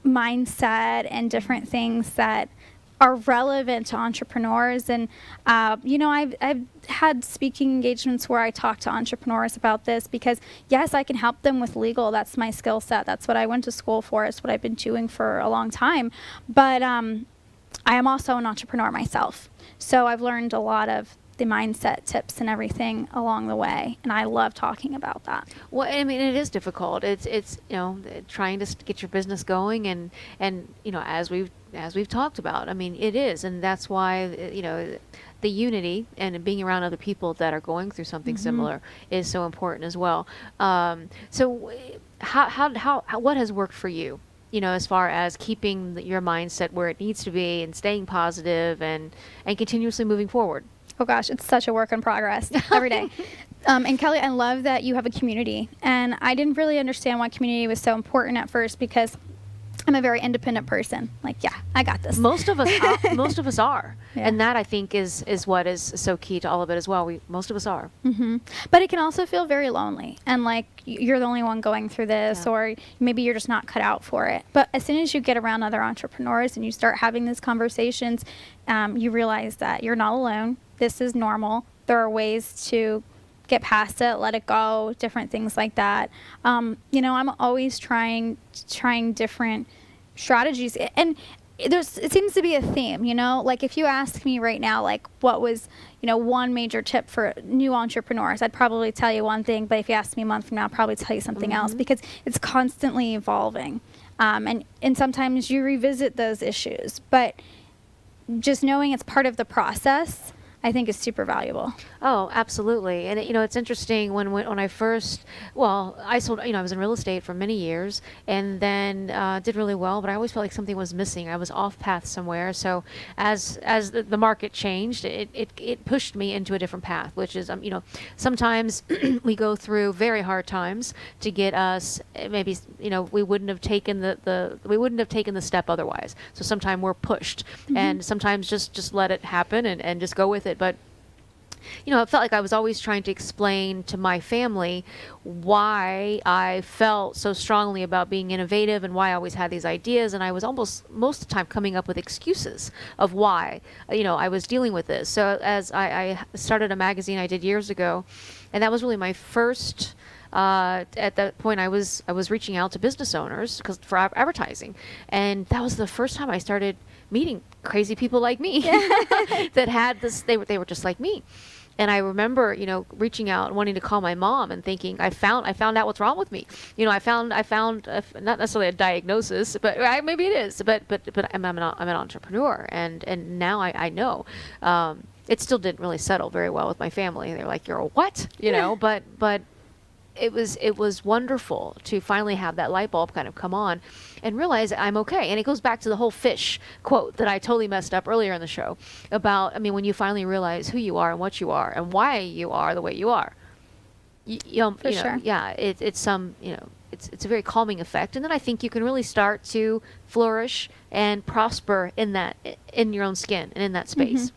mindset and different things that are relevant to entrepreneurs. And, I've had speaking engagements where I talk to entrepreneurs about this because, yes, I can help them with legal. That's my skill set. That's what I went to school for. It's what I've been doing for a long time. But I am also an entrepreneur myself. So I've learned a lot of the mindset tips and everything along the way, and I love talking about that. Well, I mean, it is difficult. It's trying to get your business going, and as we've talked about, I mean, it is, and that's why the unity and being around other people that are going through something similar is so important as well. So what has worked for you? As far as keeping your mindset where it needs to be and staying positive and continuously moving forward. Oh gosh, it's such a work in progress every day. And Kelly, I love that you have a community. And I didn't really understand why community was so important at first because I'm a very independent person. Like, yeah, I got this. Most of us are. Yeah. And that, I think, is what is so key to all of it as well. Most of us are. Mm-hmm. But it can also feel very lonely. And like you're the only one going through this, Yeah. or maybe you're just not cut out for it. But as soon as you get around other entrepreneurs and you start having these conversations, you realize that you're not alone. This is normal. There are ways to get past it, let it go, different things like that. I'm always trying different strategies, and it seems to be a theme, like if you ask me right now, like what was, one major tip for new entrepreneurs, I'd probably tell you one thing, but if you ask me a month from now, I'll probably tell you something else because it's constantly evolving. And sometimes you revisit those issues, but just knowing it's part of the process, I think is super valuable. Oh, absolutely. And it's interesting when I first, I sold, I was in real estate for many years and then did really well, but I always felt like something was missing. I was off path somewhere. So as the market changed, it pushed me into a different path, which is, sometimes we go through very hard times to get us, maybe, we wouldn't have taken the step otherwise. So sometimes we're pushed and sometimes just let it happen and just go with it. But it felt like I was always trying to explain to my family why I felt so strongly about being innovative and why I always had these ideas. And I was almost most of the time coming up with excuses of why, I was dealing with this. So as I started a magazine I did years ago, and that was really my first. At that point, I was reaching out to business owners for advertising, and that was the first time I started meeting crazy people like me that had this. They were just like me, and I remember reaching out and wanting to call my mom and thinking I found out what's wrong with me. I found not necessarily a diagnosis, but maybe it is. But I'm an entrepreneur, and now I know. It still didn't really settle very well with my family. They're like, "You're a what?" But it was wonderful to finally have that light bulb kind of come on and realize I'm okay. And it goes back to the whole fish quote that I totally messed up earlier in the show about, when you finally realize who you are and what you are and why you are the way you are, Sure. yeah, it's it's a very calming effect. And then I think you can really start to flourish and prosper in your own skin and in that space.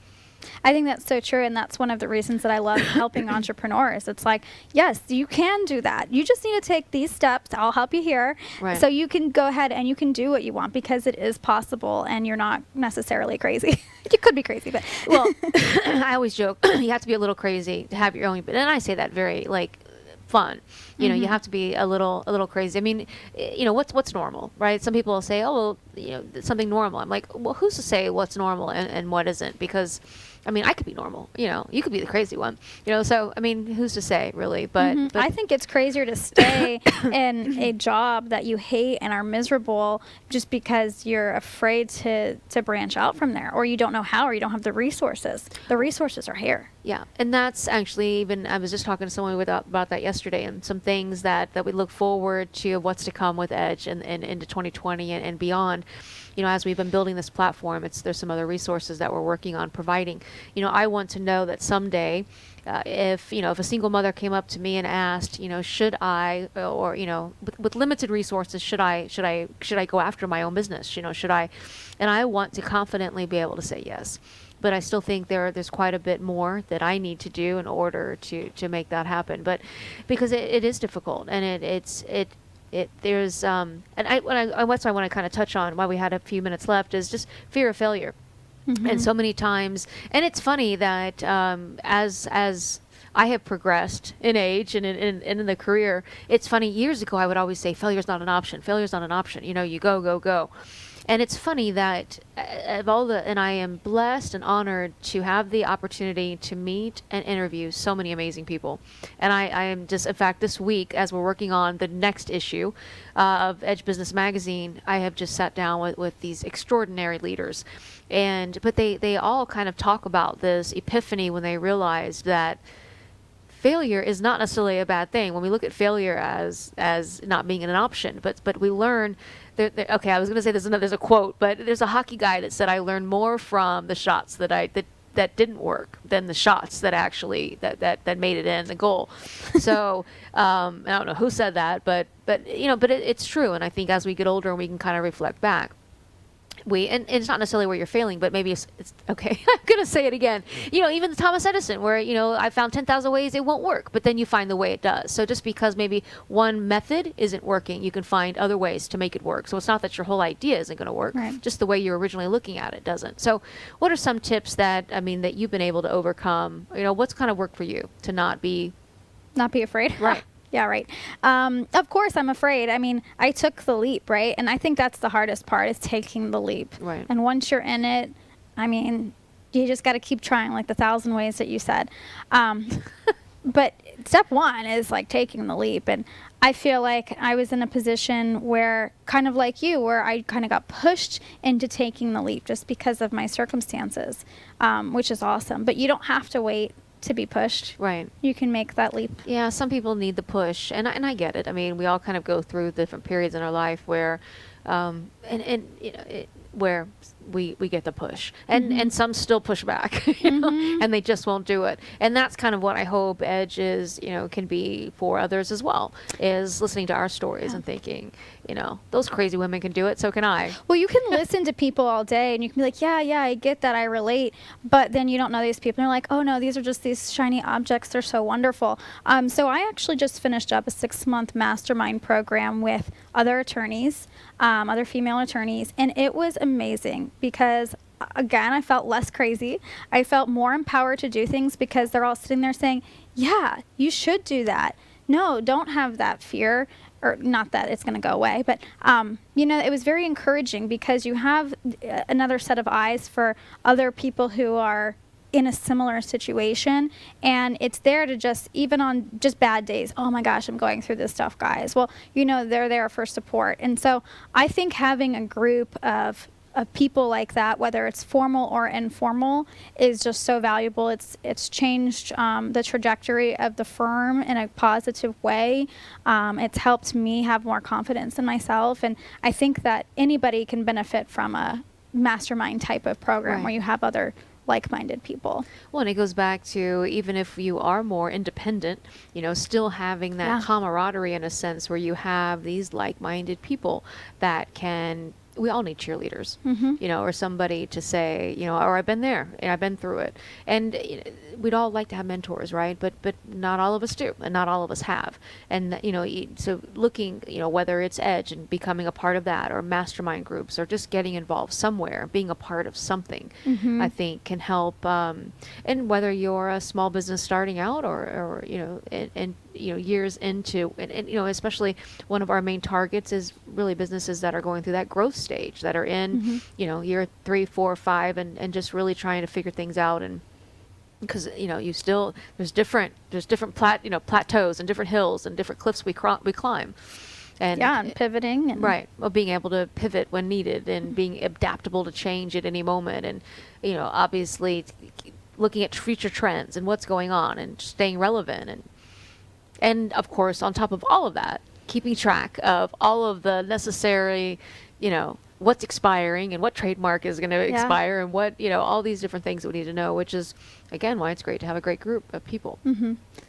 I think that's so true, and that's one of the reasons that I love helping entrepreneurs. It's like, yes, you can do that. You just need to take these steps. I'll help you here. Right. So you can go ahead and you can do what you want because it is possible, and you're not necessarily crazy. You could be crazy, but Well, I always joke, you have to be a little crazy to have your own, and I say that very fun. You have to be a little crazy. What's normal, right? Some people will say, oh, well, something normal. I'm like, well, who's to say what's normal and what isn't? Because I could be normal, you could be the crazy one, so, who's to say really, but I think it's crazier to stay in a job that you hate and are miserable just because you're afraid to branch out from there, or you don't know how, or you don't have the resources. The resources are here. Yeah, and that's actually I was just talking to someone about that yesterday, and some things that we look forward to of what's to come with Edge and into 2020 and beyond. As we've been building this platform, there's some other resources that we're working on providing. I want to know that someday, if a single mother came up to me and asked, should I, or with limited resources, should I go after my own business? Should I? And I want to confidently be able to say yes. But I still think there's quite a bit more that I need to do in order to make that happen. But because it is difficult, and there's and what I want to kind of touch on while we had a few minutes left is just fear of failure. And so many times, and it's funny that as I have progressed in age and in the career, it's funny, years ago I would always say failure's not an option. Failure's not an option. You go. And it's funny that and I am blessed and honored to have the opportunity to meet and interview so many amazing people. And I am just, in fact, this week, as we're working on the next issue of Edge Business Magazine, I have just sat down with these extraordinary leaders. But they all kind of talk about this epiphany when they realized that failure is not necessarily a bad thing when we look at failure as not being an option, but we learn. Okay, I was going to say there's a quote, but there's a hockey guy that said, "I learned more from the shots that didn't work than the shots that actually that made it in the goal." So I don't know who said that, but it's true. And I think as we get older and we can kind of reflect back, and it's not necessarily where you're failing, but maybe it's okay. I'm gonna say it again. Even Thomas Edison, where I found 10,000 ways it won't work, but then you find the way it does. So just because maybe one method isn't working, you can find other ways to make it work. So it's not that your whole idea isn't going to work, right. Just the way you're originally looking at it doesn't. So what are some tips that you've been able to overcome? What's kind of worked for you to not be afraid? Right. Yeah, right. Of course, I'm afraid. I took the leap, right? And I think that's the hardest part, is taking the leap. Right. And once you're in it, you just got to keep trying, like the 1,000 ways that you said. But step one is like taking the leap. And I feel like I was in a position where, kind of like you, where I kind of got pushed into taking the leap just because of my circumstances, which is awesome. But you don't have to wait to be pushed. Right. You can make that leap. Yeah, some people need the push, and I get it. We all kind of go through different periods in our life where, where we get the push, and some still push back, and they just won't do it. And that's kind of what I hope Edge is, can be for others as well, is listening to our stories and thinking, those crazy women can do it, so can I. Well, you can listen to people all day and you can be like, yeah, I get that, I relate, but then you don't know these people and you're like, oh no, these are just these shiny objects, they're so wonderful. So I actually just finished up a 6-month mastermind program with other attorneys, other female attorneys, and it was amazing because, again, I felt less crazy. I felt more empowered to do things because they're all sitting there saying, yeah, you should do that. No, don't have that fear. Or not that it's going to go away, but, it was very encouraging because you have another set of eyes for other people who are in a similar situation, and it's there to just, even on just bad days, oh my gosh, I'm going through this stuff, guys. Well, they're there for support. And so I think having a group of people like that, whether it's formal or informal, is just so valuable. It's changed the trajectory of the firm in a positive way. It's helped me have more confidence in myself, and I think that anybody can benefit from a mastermind type of program where you have other like-minded people. Well, and it goes back to, even if you are more independent, still having that camaraderie in a sense where you have these like-minded people that can. We all need cheerleaders, or somebody to say, or I've been there and I've been through it. And we'd all like to have mentors, right? But not all of us do, and not all of us have. And, so looking, whether it's Edge and becoming a part of that, or mastermind groups, or just getting involved somewhere, being a part of something, I think can help. And whether you're a small business starting out or years into, and especially one of our main targets is really businesses that are going through that growth stage, that are in, year 3, 4, 5, and just really trying to figure things out. And because, there's different plateaus and different hills and different cliffs we climb. And pivoting. And right. Well, being able to pivot when needed and being adaptable to change at any moment. And, obviously looking at future trends and what's going on and staying relevant. And of course, on top of all of that, keeping track of all of the necessary, what's expiring and what trademark is going to expire and what, all these different things that we need to know, which is, again, why it's great to have a great group of people.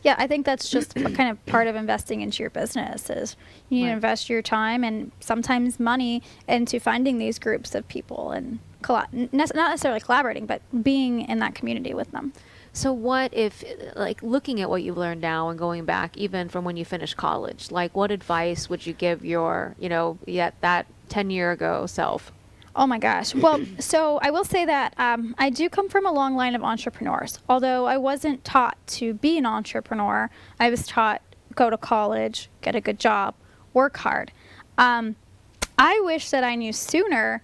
Yeah, I think that's just kind of part of investing into your business, is you need to invest your time and sometimes money into finding these groups of people and not necessarily collaborating, but being in that community with them. So what if, like, looking at what you've learned now and going back even from when you finished college, like, what advice would you give your, that 10-year ago self? Oh my gosh. Well, so I will say that I do come from a long line of entrepreneurs. Although I wasn't taught to be an entrepreneur, I was taught go to college, get a good job, work hard. I wish that I knew sooner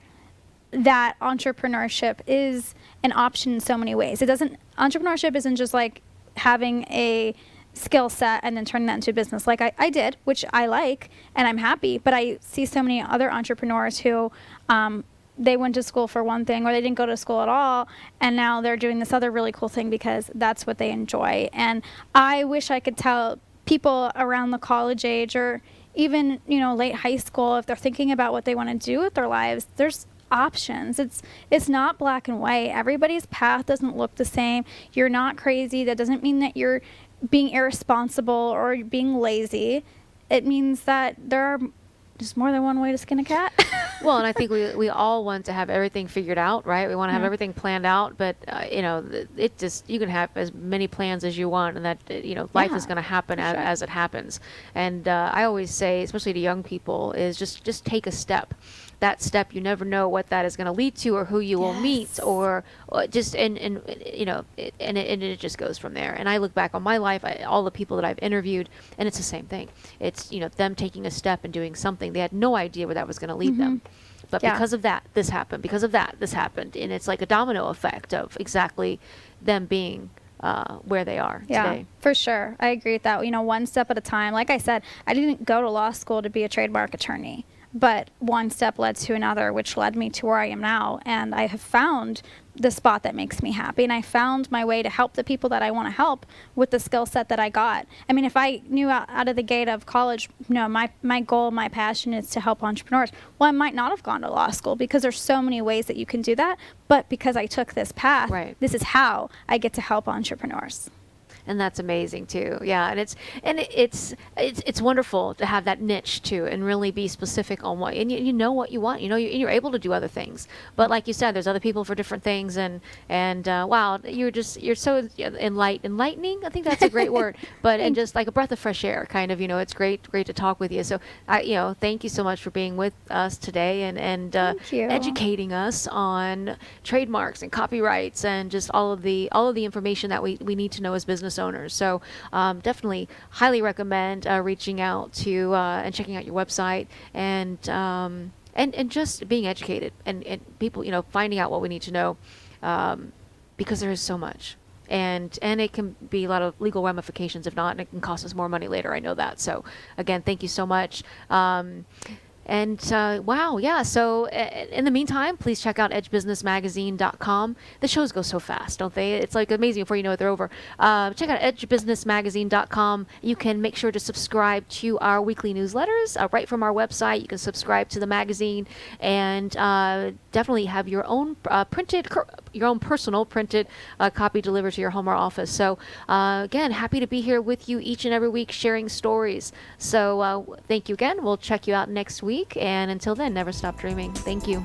that entrepreneurship is an option in so many ways. Entrepreneurship isn't just like having a skill set and then turning that into a business like I did, which I like and I'm happy, but I see so many other entrepreneurs who they went to school for one thing, or they didn't go to school at all, and now they're doing this other really cool thing because that's what they enjoy. And I wish I could tell people around the college age, or even, late high school, if they're thinking about what they want to do with their lives, there's options. It's not black and white. Everybody's path doesn't look the same. You're not crazy. That doesn't mean that you're being irresponsible or being lazy. It means that there are just more than one way to skin a cat. Well, and I think we all want to have everything figured out, right? We want to have everything planned out, but you can have as many plans as you want, and that life is going to happen as it happens. And I always say, especially to young people, is just take a step. That step, you never know what that is going to lead to, or who you will meet, or just and it just goes from there. And I look back on my life, all the people that I've interviewed, and it's the same thing. It's them taking a step and doing something. They had no idea where that was going to lead them, but because of that, this happened. Because of that, this happened, and it's like a domino effect of exactly them being where they are today. For sure. I agree with that. One step at a time. Like I said, I didn't go to law school to be a trademark attorney, but one step led to another, which led me to where I am now. And I have found the spot that makes me happy. And I found my way to help the people that I want to help with the skill set that I got. I mean, if I knew out of the gate of college, my goal, my passion is to help entrepreneurs. Well, I might not have gone to law school, because there's so many ways that you can do that. But because I took this path, this is how I get to help entrepreneurs. And that's amazing too. Yeah, and it's wonderful to have that niche too, and really be specific on what, and you know what you want. You're able to do other things. But like you said, there's other people for different things, and wow, you're so enlightening. I think that's a great word. But and just like a breath of fresh air, kind of. It's great to talk with you. So thank you so much for being with us today and educating us on trademarks and copyrights and just all of the information that we need to know as business owners. So definitely highly recommend reaching out to and checking out your website and just being educated and people finding out what we need to know, because there is so much, and it can be a lot of legal ramifications if not, and it can cost us more money later. I know that. So again, thank you so much. Wow, yeah. So in the meantime, please check out edgebusinessmagazine.com. The shows go so fast, don't they? It's like amazing before you know it, they're over. Check out edgebusinessmagazine.com. You can make sure to subscribe to our weekly newsletters right from our website. You can subscribe to the magazine and definitely have your own personal printed copy delivered to your home or office. So again, happy to be here with you each and every week sharing stories. So thank you again. We'll check you out next week. And until then, never stop dreaming. Thank you.